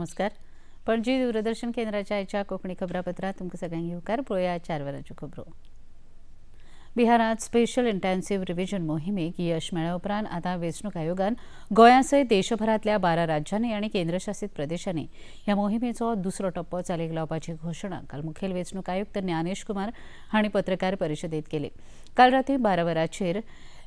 नमस्कार. पणजी दूरदर्शन केंद्राच्या आयच्या कोंकणी खबरापत्रात तुमकां सगळ्यांक येवकार. पळोवया 4 वरांच्यो खबरो. बिहारात स्पेशल इंटेन्सिव्ह रिव्हिजन मोहिमेक यश मेळ्ळ्या उपरांत आतां वेंचणूक आयोगान गोंया सयत देशभरांतल्या 12 राज्यांनी आनी केंद्रशासीत प्रदेशांनी ह्या मोहिमेचो दुसरो टप्पो चालीक लावपाची घोशणा काल मुखेल वेंचणूक आयुक्त ज्ञानेश कुमार हांणी पत्रकार परिशदेंत केली. काल रातीं 12 वरांचेर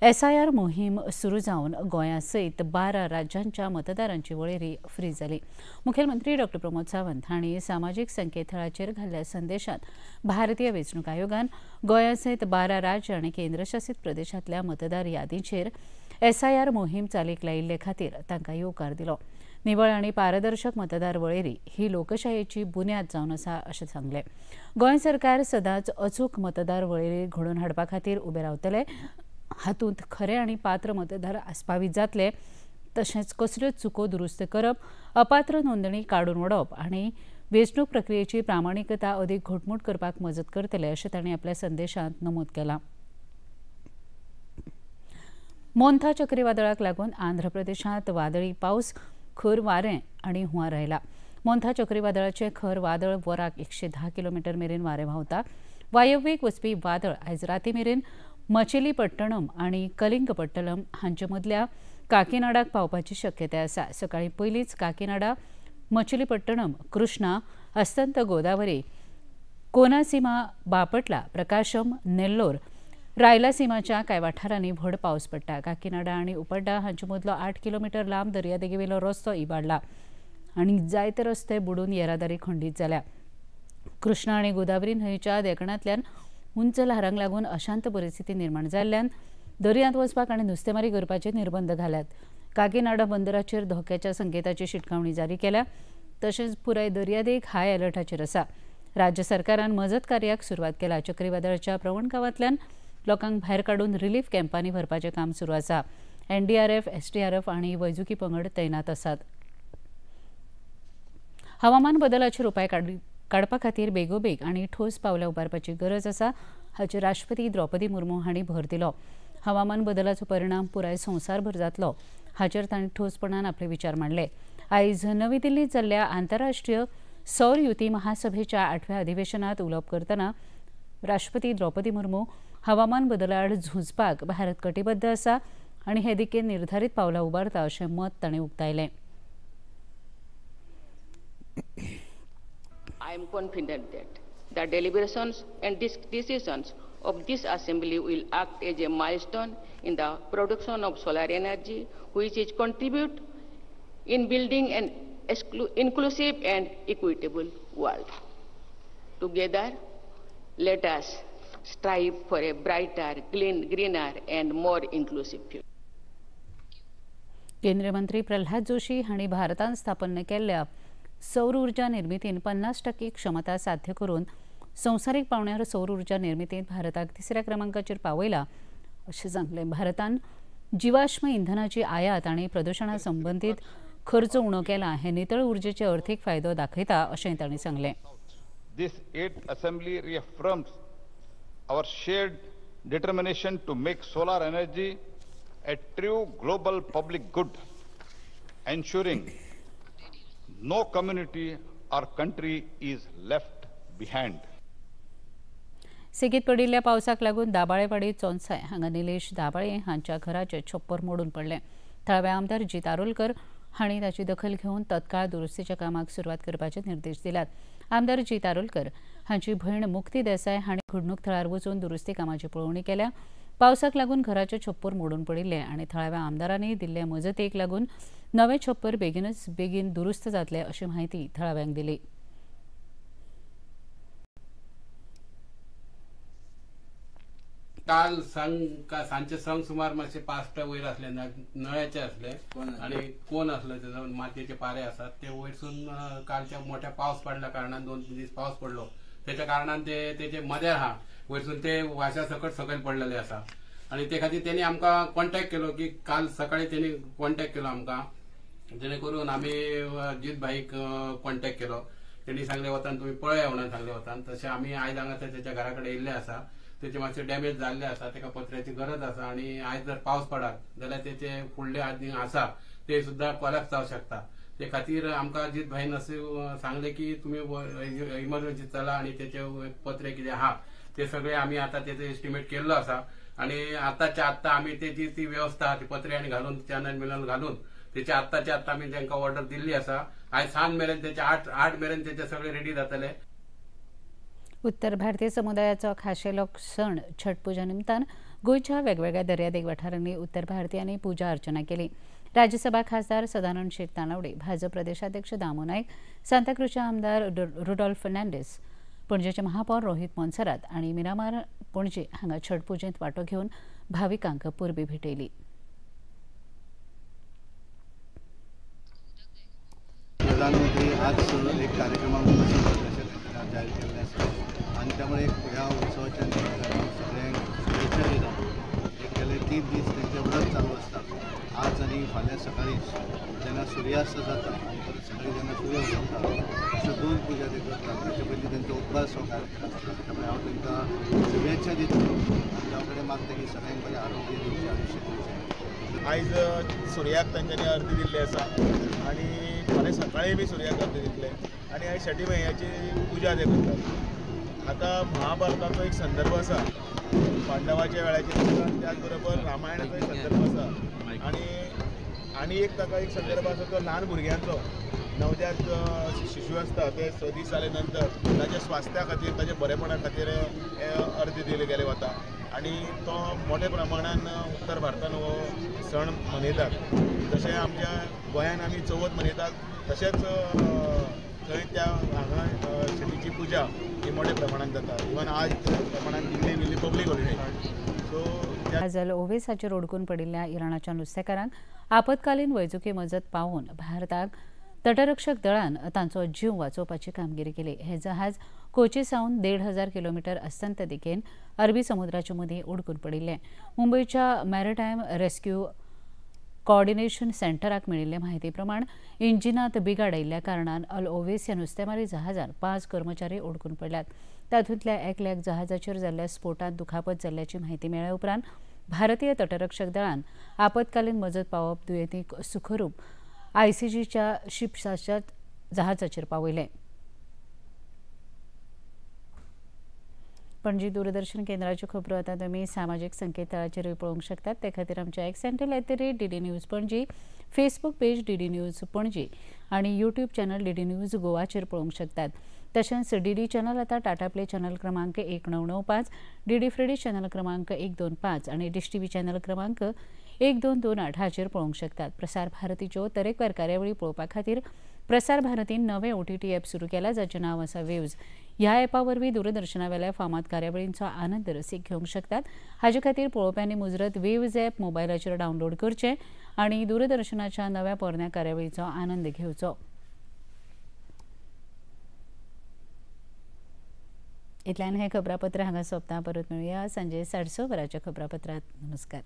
SIR मोहीम सुरू जावन गोंया सयत 12 राज्यांच्या मतदारांची वळेरी फ्रीज जाली. मुखेलमंत्री डॉ. प्रमोद सावंत हांणी सामाजीक संकेतथळाचेर घाल्ल्या संदेशांत भारतीय वेंचणूक आयोगान गोंया सयत 12 राज्य आनी केंद्रशासीत प्रदेशांतल्या मतदार यादींचेर SIR मोहीम चालीक लायिल्ले खातीर तांकां येवकार दिलो. निवळ आनी पारदर्शक मतदार वळेरी ही लोकशायेची बुन्याद जावन आसा अशें सांगलें. गोंय सरकार सदांच अचूक मतदार वळेरी घडोवन हाडपा खातीर उबे रावतले. हातूंत खरे आनी पात्र मतदार आस्पावीत जातले. तशेंच कसल्योच चुको दुरुस्त करप, अपात्र नोंदणी काडून उडोवप आनी वेंचणूक प्रक्रियेची प्रामाणीकता अदीक घटमूट करपाक मजत करतले अशें तांणी आपल्या संदेशांत नमूद केलां. मोन्था चक्रीवादळाक लागून आंध्र प्रदेशांत वादळी पावस, खर वारें आनी हुंवार आयला. मोन्था चक्रीवादळाचें खर वादळ वराक 110 किलोमीटर मेरेन वारें व्हांवता. वायव्येक वचपी वादळ आयज रातीं मेरेन मचिलीपट्टणम आनी कलिंगपट्टलम हांचे मदल्या काकीनाडाक पावपाची शक्यताय आसा. सकाळीं पयलींच काकीनाडा, मचिलीपट्टणम, कृष्णा, अस्तंत गोदावरी, कोनासीमा, बापटला, प्रकाशम, नेल्लोर, रायलासीमाच्या कांय वाठारांनी व्हड पावस पडटा. काकीनाडा आनी उप्पडा हांचे मदलो 8 किलोमीटर लांब दर्यादेगेवेलो रस्तो इबाडला आनी जायते रस्ते बुडून येरादारी खंडीत जाल्या. कृष्णा आनी गोदावरी न्हंयच्या देंकणांतल्यान उंच ल्हारांक लागून अशांत परिस्थिती निर्माण जाल्ल्यान दर्यांत वचपाक आनी नुस्तेमारी करपाचे निर्बंध घाल्यात. काकीनाडा बंदराचेर धोक्याच्या संकेताची शिटकावणी जारी केल्या. तशेंच पुराय दर्यादेग हाय अलर्टाचेर आसा. राज्य सरकारान मजत कार्याक सुरवात केला. चक्रीवादळाच्या प्रवण गांवांतल्यान लोकांक भायर काडून रिलीफ कॅम्पांनी व्हरपाचें काम सुरू आसा. NDRF, SDRF आनी वैजकी पंगड तैनात आसात. हवामान बदलाचेर उपाय काडपा खातीर बेगोबेग आनी ठोस पावलां उबारपाची गरज आसा हाचेर राष्ट्रपती द्रौपदी मुर्मू हांणी भर दिलो. हवामान बदलाचो परिणाम पुराय संवसारभर जातलो हाचेर तांणी ठोसपणान आपले विचार मांडले. आयज नवी दिल्लींत जाल्ल्या आंतरराष्ट्रीय सौर युती महासभेच्या 8व्या अधिवेशनांत उलोवप करतना राष्ट्रपती द्रौपदी मुर्मू हवामान बदला आड झुजपाक भारत कटिबद्ध आसा आनी हे दिकेन निर्धारीत पावलां उबारता अशें मत ताणें उक्तायलें. I am confident that the deliberations and decisions of this Assembly will act as a milestone in the production of solar energy, which is contribute in building an inclusive and equitable world. Together, let us strive for a brighter, greener and more inclusive future. केंद्रीय मंत्री प्रल्हाद जोशी हांणी भारतान स्थापन केल्ल्या सौर उर्जा निर्मितीन 50% क्षमता साध्य करून संवसारीक पांवड्यार सौर उर्जा निर्मितीत भारताक 3ऱ्या क्रमांकाचेर पावयला अशें सांगलें. भारतान जिवाश्म इंधनाची आयात आनी प्रदुशणा संबंदीत खर्च उणो केला हे नितळ उर्जेचे अर्थीक फायदो दाखयता अशेंय तांणी सांगलें. This 8th Assembly reaffirms our shared determination to make solar energy a true global public good, ensuring no community or country is left behind. सेगीत पडिल्ल्या पावसाक लागून दाबाळेवाडी चोनसाय हांगा निलेश दाबाळे हांच्या घराचे छप्पर मोडून पडले. थळावे आमदार जी तारोलकर हांणी ताची दखल घेवन तत्काळ दुरुस्तीच्या कामाक सुरवात करपाचे निर्देश दिल्यात. आमदार जी तारोलकर हांची भयण मुक्ती देसाय हांणी घडणूक थळार वचून दुरुस्ती कामाची पळोवणी केल्या. पावसाक लागून घराचे छप्पर मोडून पडिल्ले आनी थळाव्या आमदारांनी दिल्ले मजतेक लागून नवे छप्पर बेगीन दुरुस्त जातले अशी माहिती थळाव्यांक दिली. काल सांचे संक सुमार मातशे 5 वयर असले नळ्याचे असले आणि कोण असले त्याचा मातयेचे पारे असतात ते वयरसून कालच्या मोठ्या पावस पडल्या कारणान 2-3 दीस पावस पडलो त्याच्या कारणान ते तेचे मदेर हा वयरसून ते वाशा सकयल पडलेले आसा आणि ते खातीर तेणी आमकां कॉन्टॅक्ट केलो की काल सकाळी तेणी कॉन्टॅक्ट केलो आमकां जेणे करून आमी अजीत भाईक कॉन्टॅक्ट केलो. तेणी सांगले वतान तुमी पळया म्हणून सांगले वतान तशें आमी आयज हांगा तेच्या घरा कडेन येयल्ले आसा. तेचे मातशे डॅमेज जाल्ले आसा तेका पत्र्याची गरज आसा आणि आयज जर पावस पडत जाल्यार तेचे फुडले आसा ते सुद्दां कोलॅप्स जावंक शकता. ते खातीर आमकां अजीत भाईन असे सांगले की तुम्ही इमर्जन्सी चला आणि त्याचे पत्रे कितें आहा ते सगळे आम्ही आता त्याचे एस्टिमेट केल्लो आसा आणि आताच्या आत्ता आम्ही त्याची ती व्यवस्था ती पत्रे आणि घालून चॅनल मिलन घालून त्याच्या आत्ताच्या आत्ता आम्ही तांकां ऑर्डर दिल्ली आसा. आयज सांज मेरेन त्याचे 8 मेरेन त्याचे सगळे रेडी जातले. उत्तर भारतीय समुदायाचो खाशेलो सण छठ पुजा निमतान गोंयच्या वेगवेगळ्या दर्यादेग वाठारांनी उत्तर भारतीयांनी पुजा अर्चना केली. राज्यसभा खासदार सदानंद शेट तानावडे, भाजप प्रदेशाध्यक्ष दामो नायक, सांताक्रूजचे आमदार रुडॉल्फ फर्नांडीस, पणजेचे महापौर रोहित मोन्सेरात आणि मिरामार पणजे हांगा छठ पुजेंत वांटो घेवन भाविकांक परबी भेटयली. प्रधानमंत्री आज एक कार्यक्रमामध्ये जाहीर केल्लें आसा आनी त्यामुळे ह्या उत्सवाच्या सगळ्यांक शुभेच्छा दितात. एक गेले 3 दीस तेंचे व्रत चालू आसता. आज आनी फाल्यां सकाळी जेन्ना सुर्यास्त जाता आनी परत सकाळी जेन्ना सूर्य उगवता अश्यो 2 पुजा ते करतात. ताचे पयलीं तेंचो उपवास हो कार्यक्रम आसता. त्यामुळे हांव तांकां शुभेच्छा दिता आनी त्या कडेन मागता की सगळ्यांक बरें आरोग्य दिवचें, आयुश्य दिवचें. आयज सुर्याक तांच्यांनी अर्दी दिल्ली आसा आनी फाल्यां सकाळी बी सुर्याक अर्दी दितले आनी आयज छठी मैयाची पुजा ते करतात. हाका महाभारताचो एक संदर्भ आसा, पांडवाच्या वेळाचेर त्याच बरोबर रामायणाचो एक संदर्भ आसा आनी एक ताका एक संदर्भ आसा तो ल्हान भुरग्यांचो. नवजात शिशू आसता ते 6 दीस जाले नंतर ताच्या स्वास्थ्या खातीर ताच्या बरेपणा खातीर अर्दी दिले गेले वता आनी तो मोठ्या प्रमाणान उत्तर भारतान हो सण मनयतात. तशें आमच्या गोंयान आमी चवथ मनयतात तशेंच थंय त्या हांगा छठीची पुजा ही मोठ्या प्रमाणात जाता. इवन आज प्रमाणात दिल्ली पब्लीक हॉलिडे. काजल ओवेसाचेर अडकून पडिल्ल्या इराणाच्या नुस्तेकारांक आपतकालीन वैजकी मजत पावोवन भारताक तटरक्षक दळान तांचो जीव वाचोवपाची कामगिरी केली. हे जहाज कोची सावन 1,500 किलोमीटर अस्तंत दिकेन अरबी समुद्राचे मदीं अडकून पडिल्ले. मुंबयच्या मॅरिटायम रेस्क्यू कोऑर्डिनेशन सेंटराक मेळिल्ले म्हायती प्रमाण इंजिनात बिगाड आयिल्ल्या कारणान अल ओवेस ह्या नुस्तेमारी जहाजान 5 कर्मचारी अडकून पडल्यात. तातूंतल्या एकल्याक जहाजाचेर जाल्ल्या स्फोटांत दुखापत जाल्ल्याची म्हायती मेळ्ळे उपरांत भारतीय तटरक्षक दळान आपतकालीन मजत पावोवप दुयेंतीक सुखरूप आयसीजीच्या शिपसाच्या जहाजाचेर पावयले. पणजी दूरदर्शन केंद्राच्यो खबरो आतां तुमी सामाजीक संकेतथळाचेरूय पळोवंक शकतात. ते खातीर आमच्या x handle @DD news Panaji, Facebook page DD news Panaji आनी यूट्यूब चॅनल DD न्यूज गोवाचेर पळोवंक शकतात. तशेंच DD चॅनल आतां टाटा प्ले चॅनल क्रमांक 1995, DD फ्रीडी चॅनल क्रमांक 125 आनी डिश टीव्ही चॅनल क्रमांक 1228 हाचेर पळोवंक शकतात. प्रसार भारतीच्यो तरेकवार कार्यावळी पळोवपा खातीर प्रसार भारतीन नवें OTT ॲप सुरू केला जाचें नांव आसा वेव्ज. ह्या ॲपा वरवीं दूरदर्शनावेल्या फामाद कार्यावळींचो आनंद रसीक घेवंक शकतात. हाचे खातीर पळोवप्यांनी मुजरत वेव्ज ॲप मोबायलाचेर डावनलोड करचें आनी दूरदर्शनाच्या नव्या पोरण्या कार्यावळींचो आनंद घेवचो. इतल्यान हें खबरापत्र हांगा सोंपता. परत मेळुया सांजे 6:30 वरांच्या खबरापत्रांत. नमस्कार.